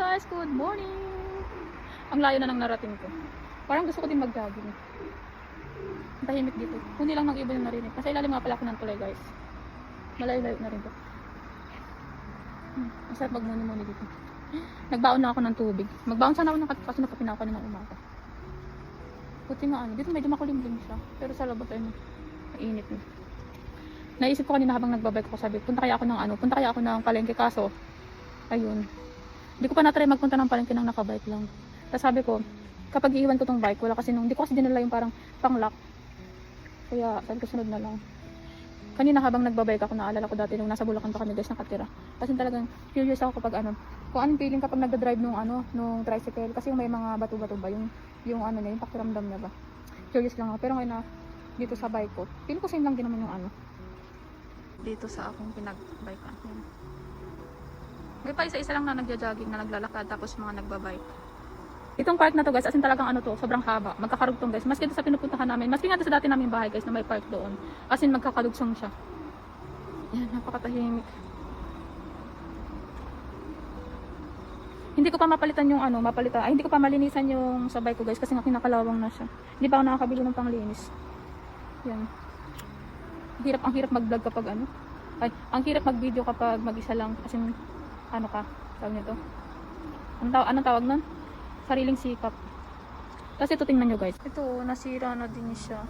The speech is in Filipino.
guys, good morning. Ang layo na ng narating ko. Parang gusto ko din mag-jogging. Tahimik dito. Kundi lang ng iba yung narinig. Kasi ilalim nga pala ako ng tulay guys. Malayo-layo na rin to. Ang sarap magmuni-muni dito. Nagbaon na ako ng tubig. Magbaon sana ako ng kaso napapinaw ko ng umaga. Buti nga ano. Dito medyo makulimlim siya. Pero sa labas ay mainit na. Naisip ko kanina habang nagbabike ako, sabi, punta kaya ako ng palengke, kaso ayun. Hindi ko pa na-try magpunta ng palengke nang nakabike lang. Tapos sabi ko, kapag iiwan ko tong bike, wala kasi hindi ko kasi dinala yung parang pang-lock. Kaya sabi ko sunod na lang. Kanina habang nagbabike ako, naalala ko dati nung nasa Bulacan pa kami guys nakatira. Kasi talagang curious ako kapag kung anong feeling kapag nagda-drive nung tricycle. Kasi yung may mga bato-bato ba, yung yung pakiramdam niya ba. Curious lang ako. Pero ngayon na dito sa bike ko, feeling ko same lang din naman yung dito sa akong pinag-bike. May pa isa-isa lang na nagja-jogging, na naglalakad, tapos mga nagbabike. Itong park na to guys, as in talagang sobrang haba. Magkakarugtong guys. Maski dito sa pinupuntahan namin, maski nga sa dati namin bahay guys na may park doon. As in magkakalugsong siya. Yan, napakatahimik. Hindi ko pa mapalitan yung hindi ko pa malinisan yung sa bike ko guys kasi nga kinakalawang na siya. Hindi pa ako nakakabili ng panglinis. Yan. Ang hirap mag-vlog kapag ang hirap mag-video kapag mag-isa lang kasi tawag nito. Anong tawag nun? Sariling sikap. Kasi ito tingnan nyo guys. Ito, nasira na din siya.